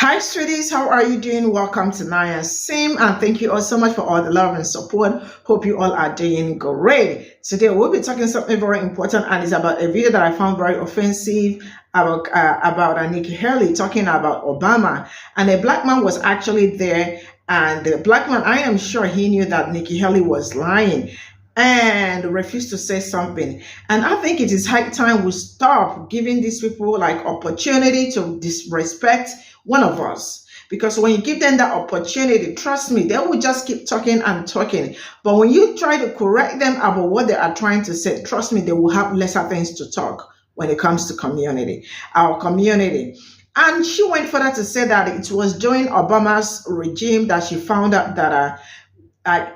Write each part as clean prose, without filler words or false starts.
Hi, sweeties. How are you doing? Welcome to Naya Sim, and thank you all so much for all the love and support. Hope you all are doing great. Today, we'll be talking something very important, and it's about a video that I found very offensive about Nikki Haley talking about Obama, and a black man was actually there, and the black man, I am sure he knew that Nikki Haley was lying and refused to say something. And I think it is high time we stop giving these people like opportunity to disrespect one of us. Because when you give them that opportunity, trust me, they will just keep talking and talking. But when you try to correct them about what they are trying to say, trust me, they will have lesser things to talk when it comes to our community. And she went further to say that it was during Obama's regime that she found out that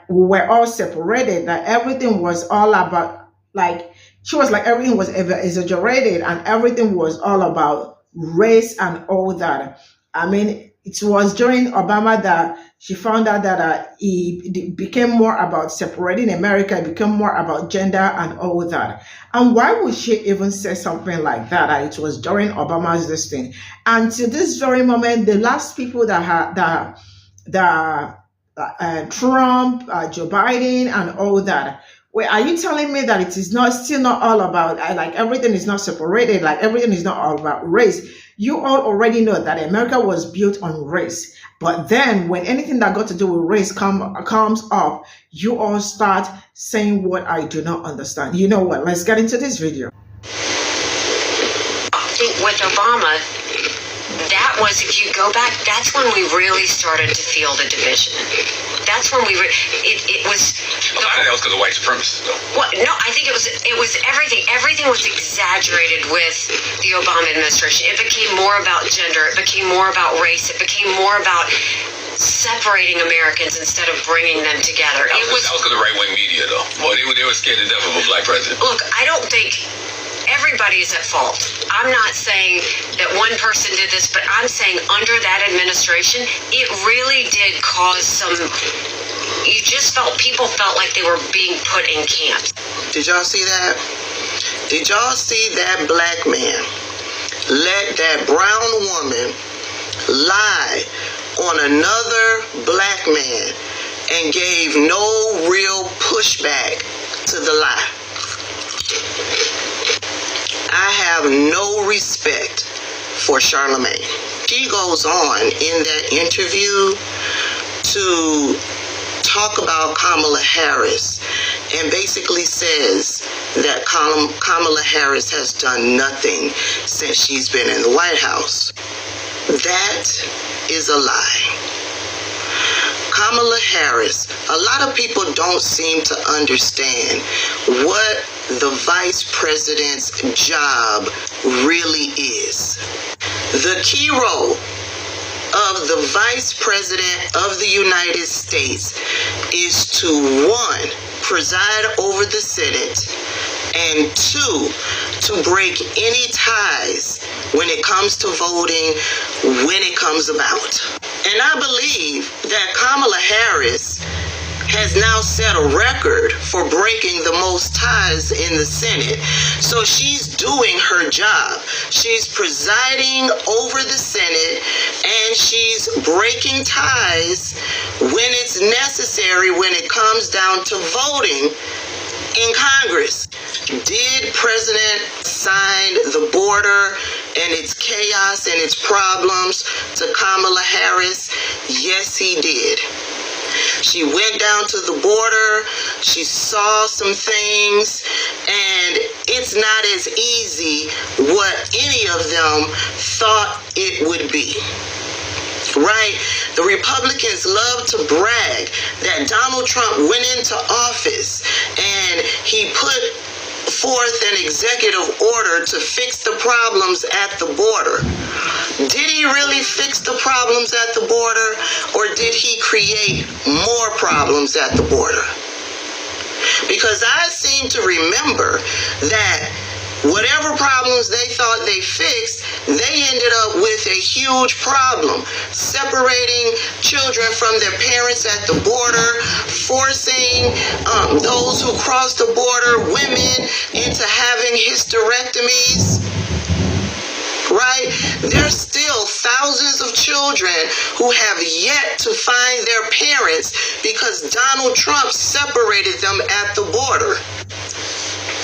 we were all separated, that everything was all about, like, she was like, everything was exaggerated and everything was all about race and all that. I mean, it was during Obama that she found out that it became more about separating America, it became more about gender and all that. And why would she even say something like that? It was during Obama's this thing. And to this very moment, the last people Trump, Joe Biden, and all that. Wait, are you telling me that it is still not all about, like, everything is not separated, like everything is not all about race? You all already know that America was built on race. But then when anything that got to do with race comes up, you all start saying what I do not understand. You know what? Let's get into this video. I think with Obama, that was, if you go back, that's when we really started to feel the division. That's when it was. Well, I think that was because of white supremacists, though. Well, no, I think it was everything. Everything was exaggerated with the Obama administration. It became more about gender. It became more about race. It became more about separating Americans instead of bringing them together. That was because of the right-wing media, though. Well, they were scared to death of a black president. Look, I don't think everybody's at fault. I'm not saying that one person did this, but I'm saying under that administration, it really did cause some, people felt like they were being put in camps. Did y'all see that? Did y'all see that black man let that brown woman lie on another black man and gave no real pushback to the lie? I have no respect for Charlemagne. She goes on in that interview to talk about Kamala Harris and basically says that Kamala Harris has done nothing since she's been in the White House. That is a lie. Kamala Harris, a lot of people don't seem to understand what the vice president's job really is. The key role of the vice president of the United States is to, 1, preside over the Senate, and 2, to break any ties when it comes to voting, when it comes about. And I believe that Kamala Harris has now set a record for breaking the most ties in the Senate. So she's doing her job. She's presiding over the Senate and she's breaking ties when it's necessary when it comes down to voting in Congress. Did President sign the border and its chaos and its problems to Kamala Harris? Yes, he did. She went down to the border, she saw some things, and it's not as easy what any of them thought it would be. Right? The Republicans love to brag that Donald Trump went into office and he put forth an executive order to fix the problems at the border. Did he really fix the problems at the border, or did he create more problems at the border? Because I seem to remember that whatever problems they thought they fixed, they ended up with a huge problem, separating children from their parents at the border, forcing those who cross the border, women, into having hysterectomies. right? There's still thousands of children who have yet to find their parents because Donald Trump separated them at the border.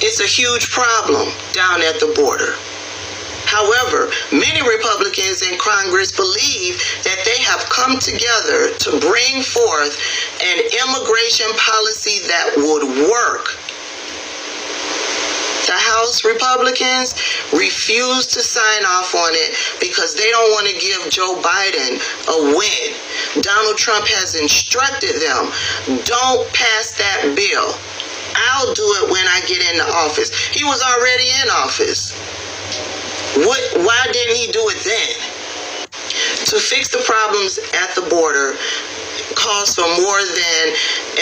It's a huge problem down at the border. However, many Republicans in Congress believe that they have come together to bring forth an immigration policy that would work. The House Republicans refuse to sign off on it because they don't want to give Joe Biden a win. Donald Trump has instructed them, don't pass that bill. I'll do it when I get into office. He was already in office. Why didn't he do it then? To fix the problems at the border calls for more than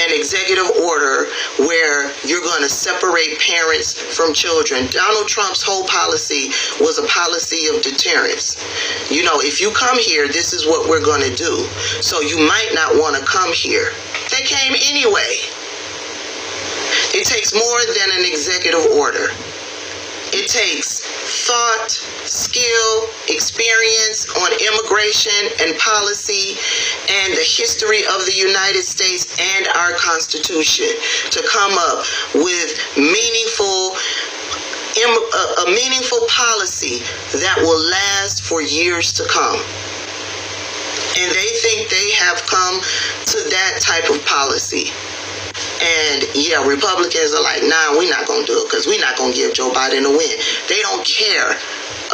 an executive order where you're going to separate parents from children. Donald Trump's whole policy was a policy of deterrence. You know, if you come here, this is what we're going to do. So you might not want to come here. They came anyway. It takes more than an executive order. It takes thought, skill, experience on immigration and policy and the history of the United States and our Constitution to come up with a meaningful policy that will last for years to come. And they think they have come to that type of policy. And yeah, Republicans are like, nah, we're not going to do it because we're not going to give Joe Biden a win. They don't care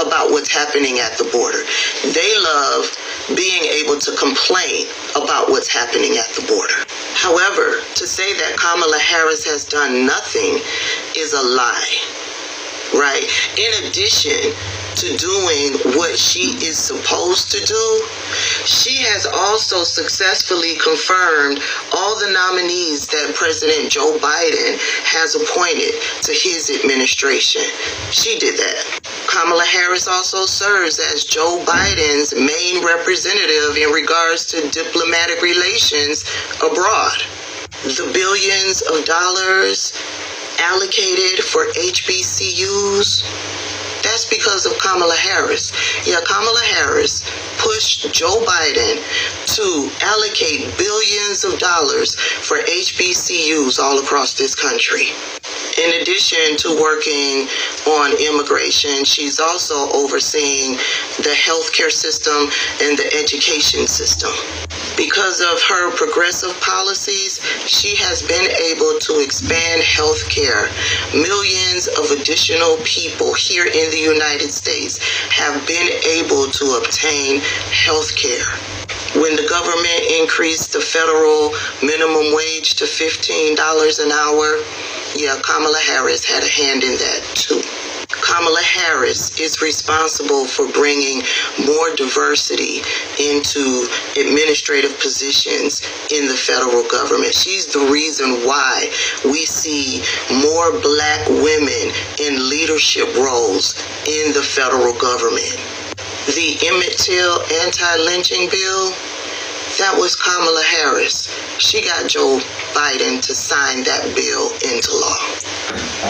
about what's happening at the border. They love being able to complain about what's happening at the border. However, to say that Kamala Harris has done nothing is a lie, right? In addition to doing what she is supposed to do, she has also successfully confirmed all the nominees that President Joe Biden has appointed to his administration. She did that. Kamala Harris also serves as Joe Biden's main representative in regards to diplomatic relations abroad. The billions of dollars allocated for HBCUs, that's because of Kamala Harris. Yeah, Kamala Harris pushed Joe Biden to allocate billions of dollars for HBCUs all across this country. In addition to working on immigration, she's also overseeing the healthcare system and the education system. Because of her progressive policies, she has been able to expand healthcare. Millions of additional people here in the United States have been able to obtain healthcare. When the government increased the federal minimum wage to $15 an hour, yeah, Kamala Harris had a hand in that too. Kamala Harris is responsible for bringing more diversity into administrative positions in the federal government. She's the reason why we see more black women in leadership roles in the federal government. The Emmett Till anti-lynching bill, that was Kamala Harris. She got Joe Biden to sign that bill into law.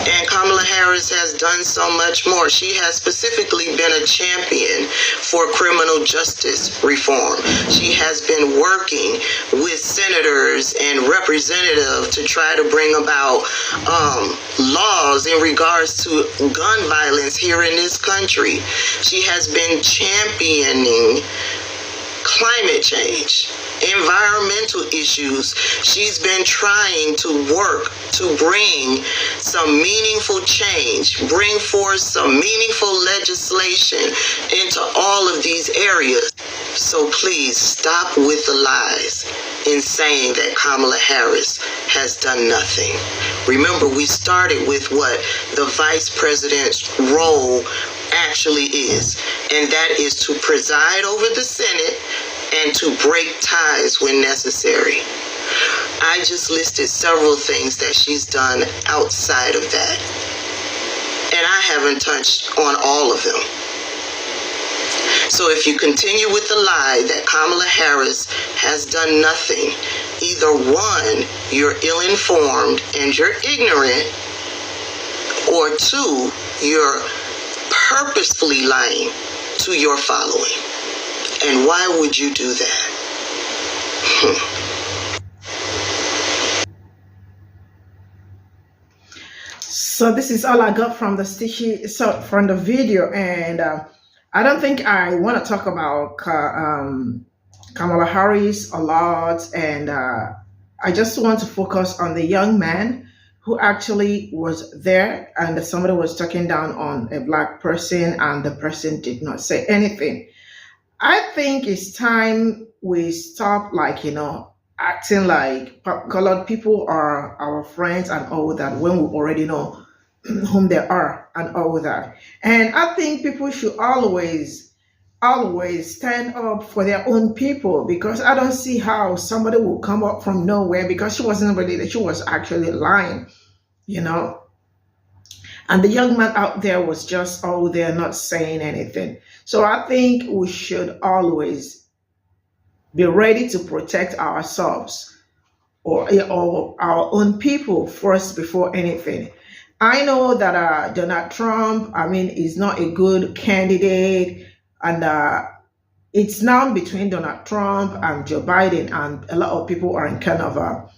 And Kamala Harris has done so much more. She has specifically been a champion for criminal justice reform. She has been working with senators and representatives to try to bring about laws in regards to gun violence here in this country. She has been championing climate change, environmental issues. She's been trying to work to bring some meaningful change, bring forth some meaningful legislation into all of these areas. So please stop with the lies in saying that Kamala Harris has done nothing. Remember, we started with what the vice president's role actually is, and that is to preside over the Senate and to break ties when necessary. I just listed several things that she's done outside of that, and I haven't touched on all of them. So if you continue with the lie that Kamala Harris has done nothing, either one, you're ill-informed and you're ignorant, or two, you're purposefully lying to your following. And why would you do that? So this is all I got from the from the video, and I don't think I want to talk about Kamala Harris a lot, and I just want to focus on the young man who actually was there, and somebody was talking down on a black person, and the person did not say anything. I think it's time we stop, acting like colored people are our friends and all that when we already know whom they are and all that. And I think people should always stand up for their own people, because I don't see how somebody will come up from nowhere, because she wasn't really that, she was actually lying, and the young man out there was just there not saying anything. So I think we should always be ready to protect ourselves or our own people first before anything. I know that Donald Trump, is not a good candidate, and it's now between Donald Trump and Joe Biden, and a lot of people are in kind of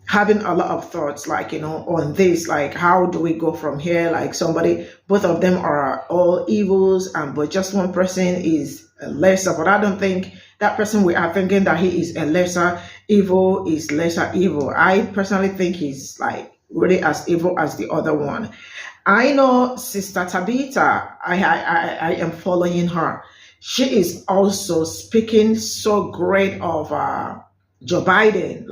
having a lot of thoughts, on this, how do we go from here? Both of them are all evils, but just one person is lesser. But I don't think that person we are thinking that he is a lesser evil is lesser evil. I personally think he's really as evil as the other one. I know Sister Tabitha, I am following her. She is also speaking so great of Joe Biden.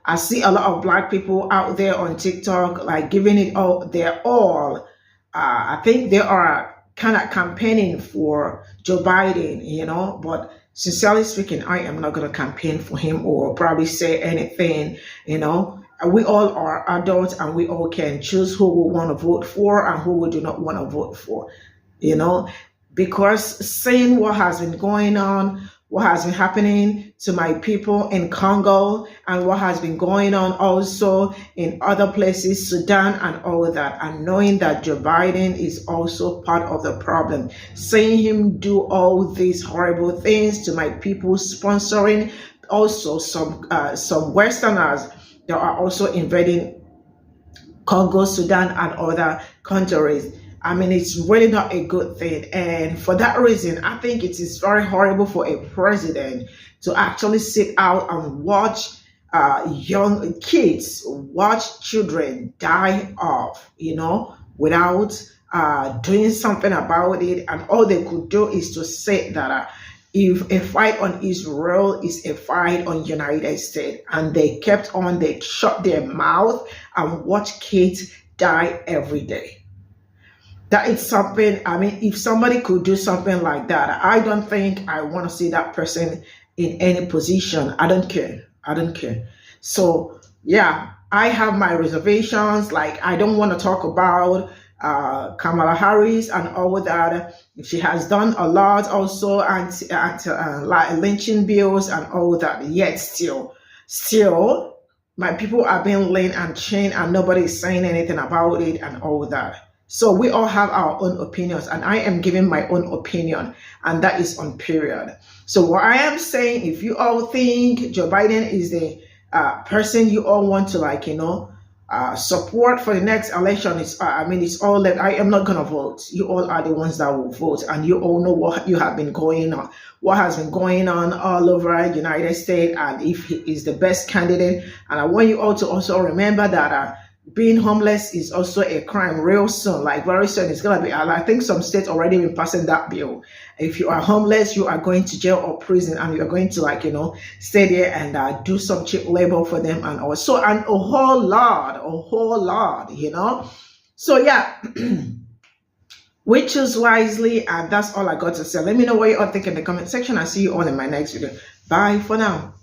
I see a lot of black people out there on TikTok, giving it all their all. I think they are kind of campaigning for Joe Biden, but sincerely speaking, I am not going to campaign for him or probably say anything, We all are adults, and we all can choose who we want to vote for and who we do not want to vote for, because seeing what has been going on, what has been happening to my people in Congo, and what has been going on also in other places, Sudan and all that, and knowing that Joe Biden is also part of the problem, seeing him do all these horrible things to my people, sponsoring also some Westerners that are also invading Congo, Sudan, and other countries. It's really not a good thing. And for that reason, I think it is very horrible for a president to actually sit out and watch young kids, watch children die off, without doing something about it. And all they could do is to say that if a fight on Israel is a fight on United States, and they kept on, they shut their mouth and watch kids die every day. That is something, if somebody could do something like that, I don't think I want to see that person in any position. I don't care. So, yeah, I have my reservations. I don't want to talk about Kamala Harris and all that. She has done a lot also, and lynching bills and all that. Yet still, my people are being lynched and chained, and nobody is saying anything about it and all that. So we all have our own opinions, and I am giving my own opinion, and that is on period. So what I am saying, if you all think Joe Biden is the person you all want to support for the next election, it's all that I am not gonna vote. You all are the ones that will vote, and you all know what has been going on all over the United States, and if he is the best candidate. And I want you all to also remember that being homeless is also a crime real soon. Very soon it's gonna be. I think some states already been passing that bill. If you are homeless, you are going to jail or prison, and you're going to stay there and do some cheap labor for them, and also a whole lot. So yeah, we choose wisely, and that's all I got to say. Let me know what you all think in the comment section. I'll see you all in my next video. Bye for now.